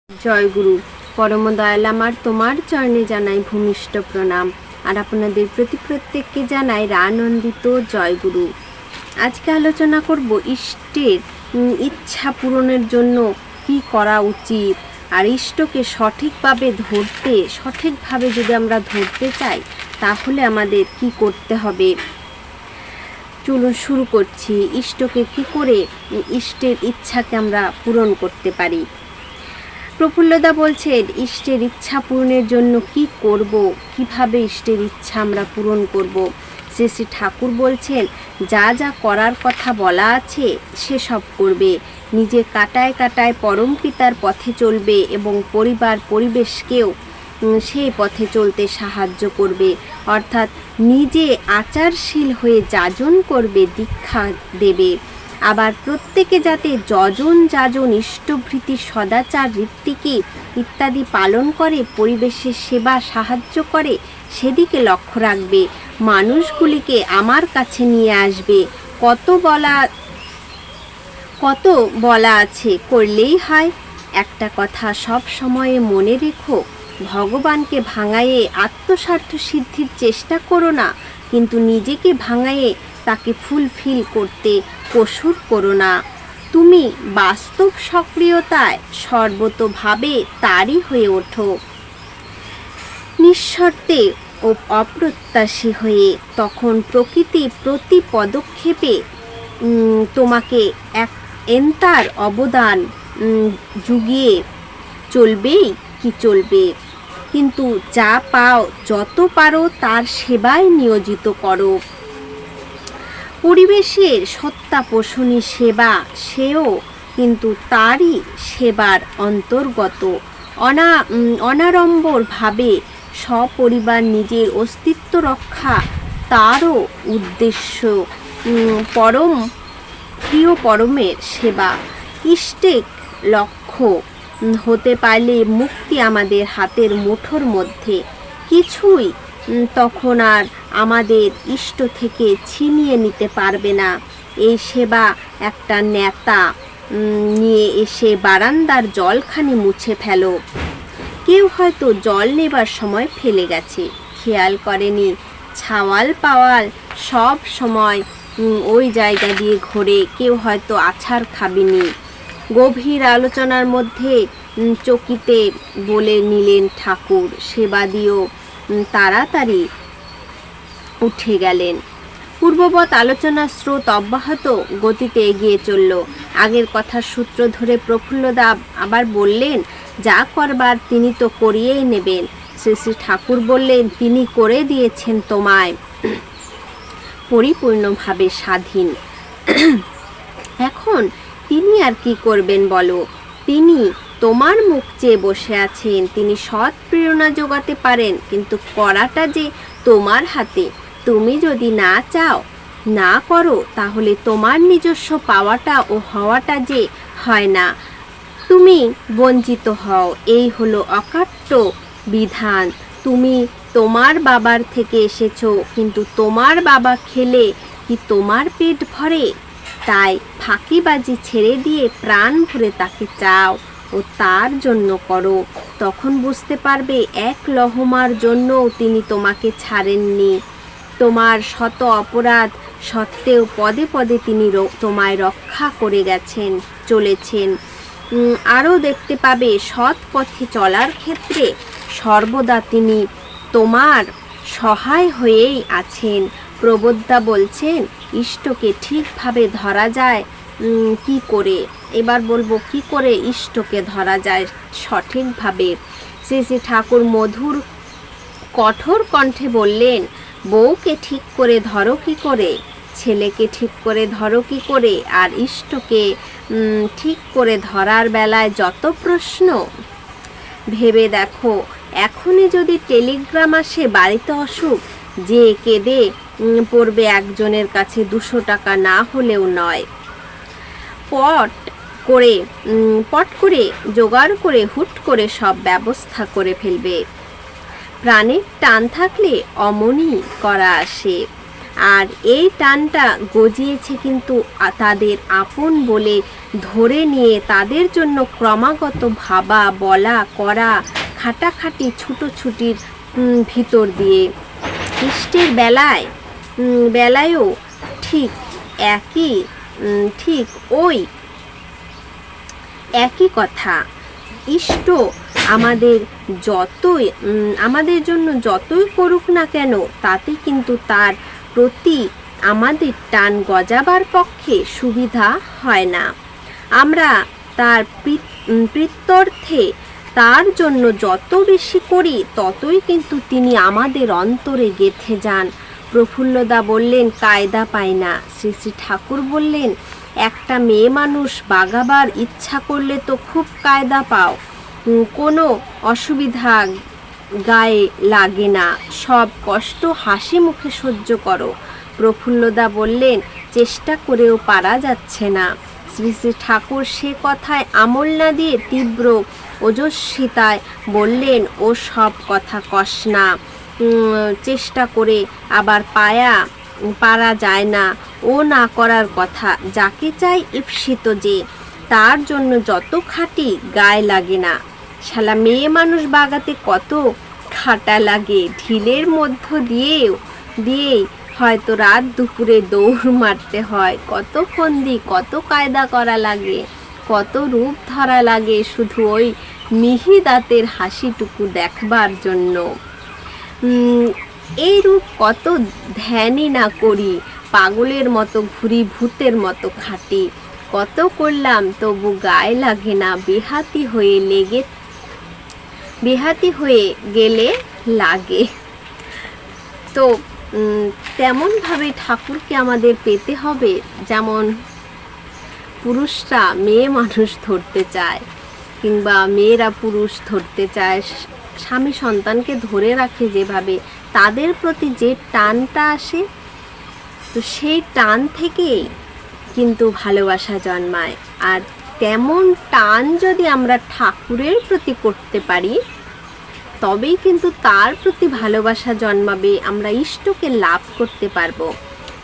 জয় গুরু। পরম দয়াল আমার তোমার চরণে জানাই ভূমিষ্ঠ প্রণাম, আর আপনাদের প্রতি প্রত্যেককে জানাই আনন্দিত জয় গুরু। আজকে আলোচনা করব ইষ্টের ইচ্ছা পূরণের জন্য কি করা উচিত, আর ইষ্টকে সঠিকভাবে যদি আমরা ধরতে চাই তাহলে আমাদের কি করতে হবে। চলুন শুরু করছি। ইষ্টকে কি করে ইষ্টের ইচ্ছাকে আমরা পূরণ করতে পারি। প্রফুল্লদা বলছেন, ইষ্টের ইচ্ছা পূরণের জন্য কি করব, কিভাবে ইষ্টের ইচ্ছা আমরা পূরণ করব। শ্রী ঠাকুর বলছেন, যা যা করার কথা বলা আছে সেসব করবে। নিজে কাটায় কাটায় পরম পিতার পথে চলবে এবং পরিবেশকেও সেই পথে চলতে সাহায্য করবে। অর্থাৎ নিজে আচারশীল হয়ে যাজন করবে, দীক্ষা দেবে। আবার প্রত্যেকে যাতে যাজন ইষ্টভৃতি সদাচার ঋত্বিকি ইত্যাদি পালন করে, পরিবেশের সেবা সাহায্য করে, সেদিকে লক্ষ্য রাখবে। মানুষগুলিকে আমার কাছে নিয়ে আসবে। কত বলা আছে, করলেই হয়। একটা কথা সব সময়ে মনে রেখো, ভগবানকে ভাঙাইয়ে আত্মস্বার্থ সিদ্ধির চেষ্টা করো না, কিন্তু নিজেকে ভাঙাইয়ে তাকে ফুলফিল করতে কসুর করো না। তুমি বাস্তব সক্রিয়তায় সর্বতোভাবে তারই হয়ে ওঠো, নিঃশর্তে ও অপ্রত্যাশী হয়ে। তখন প্রকৃতি প্রতি পদক্ষেপে তোমাকে এন্তার অবদান জুগিয়ে চলবে। কিন্তু যা পাও, যত পারো তার সেবায় নিয়োজিত করো। পরিবেশের সত্তাপোষণী সেবা, সেও কিন্তু তারই সেবার অন্তর্গত। অনাড়ম্বরভাবে সপরিবার নিজের অস্তিত্ব রক্ষা তারও উদ্দেশ্য। পরমের সেবা ইষ্টেক লক্ষ্য হতে পারলে মুক্তি আমাদের হাতের মুঠোর মধ্যে। কিছুই তখন আর আমাদের ইষ্ট থেকে ছিনিয়ে নিতে পারবে না। এই সেবা একটা নেতা নিয়ে এসে বারান্দার জলখানি মুছে ফেলো। কেউ হয়তো জল নেবার সময় ফেলে গেছে, খেয়াল করেনি। ছাওয়াল পাওয়াল সব সময় ওই জায়গা দিয়ে ঘোরে, কেউ হয়তো আছাড় খাবেনি। গভীর আলোচনার মধ্যে চকিতে বলে নিলেন ঠাকুর, সেবাদিও তাড়াতাড়ি উঠে গেলেন। পূর্ববৎ আলোচনার স্রোত অব্যাহত গতিতে এগিয়ে চলল। আগের কথার সূত্র ধরে প্রফুল্লদা আবার বললেন, যা করবার তিনি তো করিয়েই নেবেন। শ্রী ঠাকুর বললেন, তিনি করে দিয়েছেন তোমায় পরিপূর্ণভাবে স্বাধীন। এখন তিনি আর কি করবেন বলো? তিনি তোমার মুখ চেয়ে বসে আছেন। তিনি সৎ প্রেরণা যোগাতে পারেন, কিন্তু করাটা যে তোমার হাতে। তুমি যদি না চাও, না করো, তাহলে তোমার নিজস্ব পাওয়াটা ও হওয়াটা যে হয় না, তুমি বঞ্চিত হও। এই হলো অকাট্য বিধান। তুমি তোমার বাবার থেকে এসেছো, কিন্তু তোমার বাবা খেলে কি তোমার পেট ভরে? তাই ফাঁকিবাজি ছেড়ে দিয়ে প্রাণ ভরে তাকে চাও ও তার জন্য করো। তখন বুঝতে পারবে এক লহমার জন্যও তিনি তোমাকে ছাড়েননি। তোমার শত অপরাধ সত্ত্বেও পদে পদে তিনি তোমায় রক্ষা করে চলেছেন। আরও দেখতে পাবে সৎ পথে চলার ক্ষেত্রে সর্বদা তিনি তোমার সহায় হয়েই আছেন। প্রবোদ্ধা বলছেন, ইষ্টকে ঠিকভাবে ধরা যায় কি করে। এবার বলবো কি করে ইষ্টকে ধরা যায় সঠিকভাবে। শ্রী ঠাকুর মধুর কঠোর কণ্ঠে বললেন, বউকে ঠিক করে ধরো কি করে, ছেলেকে ঠিক করে ধরো কি করে, আর ইষ্টকে ঠিক করে ধরার বেলায় যত প্রশ্ন। ভেবে দেখো, এখনই যদি টেলিগ্রাম আসে বাড়িতে অসুখ, যে কেঁদে পড়বে একজনের কাছে 200 টাকা না হলেও নয়। পট করে জোগাড় করে হুট করে সব ব্যবস্থা করে ফেলবে। প্রাণের টান থাকলে অমনি করা আসে। আর এই টানটা গজিয়েছে কিন্তু তাদের আপন বলে ধরে নিয়ে তাদের জন্য ক্রমাগত ভাবা, বলা, করা, খাটাখাটি, ছুটোছুটির ভিতর দিয়ে। ইষ্টের বেলায়ও ঠিক একই কথা। ইষ্ট আমাদের জন্য যতই করুক না কেন, তাতে কিন্তু তার প্রতি আমাদের টান গজাবার পক্ষে সুবিধা হয় না। আমরা তার প্রীত্যর্থে তার জন্য যত বেশি করি, ততই কিন্তু তিনি আমাদের অন্তরে গেঁথে যান। প্রফুল্লদা বললেন, কায়দা পায় না। শ্রী শ্রী ঠাকুর বললেন, একটা মেয়ে মানুষ বাগাবার ইচ্ছা করলে তো খুব কায়দা পাও, কোনো অসুবিধা গায়ে লাগে না, সব কষ্ট হাসি মুখে সহ্য করো। প্রফুল্লদা বললেন, চেষ্টা করেও পারা যাচ্ছে না। শ্রী শ্রী ঠাকুর সে কথায় আমল না দিয়ে তীব্র ওজস্বিতায় বললেন, ও সব কথা কস না, চেষ্টা করে আবার পারা যায় না, ও না করার কথা। যাকে চাই ঈপ্সিত যে, তার জন্য যত খাটি গায়ে লাগে না। শালা মেয়ে মানুষ বাগাতে কত খাটা লাগে, ঢিলের মধ্য দিয়েই হয়তো রাত দুপুরে দৌড় মারতে হয়, কত ফন্দি, কত কায়দা করা লাগে, কত রূপ ধরা লাগে শুধু ওই মিহি দাঁতের হাসিটুকু দেখবার জন্য। এই রূপ কত ধ্যানই না করি, পাগলের মতো ঘুরি, ভূতের মতো খাটি, কত করলাম তবু গায়ে লাগে না, বেহাতি হয়ে গেলে লাগে। তো তেমনভাবে ঠাকুরকে আমাদের পেতে হবে, যেমন পুরুষরা মেয়ে মানুষ ধরতে চায়, কিংবা মেয়েরা পুরুষ ধরতে চায়, স্বামী সন্তানকে ধরে রাখে যেভাবে, তাদের প্রতি যে টানটা আসে, তো সেই টান থেকেই কিন্তু ভালোবাসা জন্মায়। আর তেমন টান যদি আমরা ঠাকুরের প্রতি করতে পারি, তবেই কিন্তু তার প্রতি ভালোবাসা জন্মাবে, আমরা ইষ্টকে লাভ করতে পারবো।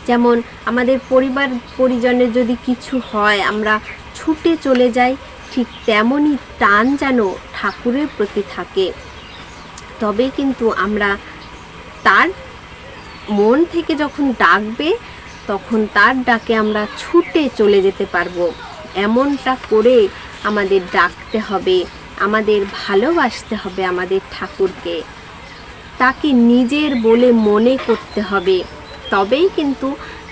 যেমন আমাদের পরিজনের যদি কিছু হয়, আমরা ছুটে চলে যাই, ঠিক তেমনই টান যেন ঠাকুরের প্রতি থাকে, তবে কিন্তু আমরা তার মন থেকে যখন ডাকবে, তখন তার ডাকে আমরা ছুটে চলে যেতে পারবো। এমনটা করে আমাদের ডাকতে হবে, আমাদের ভালোবাসতে হবে আমাদের ঠাকুরকে, তাকে নিজের বলে মনে করতে হবে, তবেই কিন্তু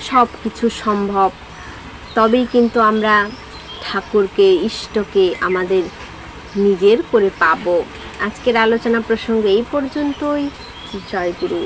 সব কিছু সম্ভব, তবেই কিন্তু আমরা ঠাকুরকে, ইষ্টকে আমাদের নিজের করে পাবো। আজকের আলোচনা প্রসঙ্গ এই পর্যন্তই। জয় গুরু।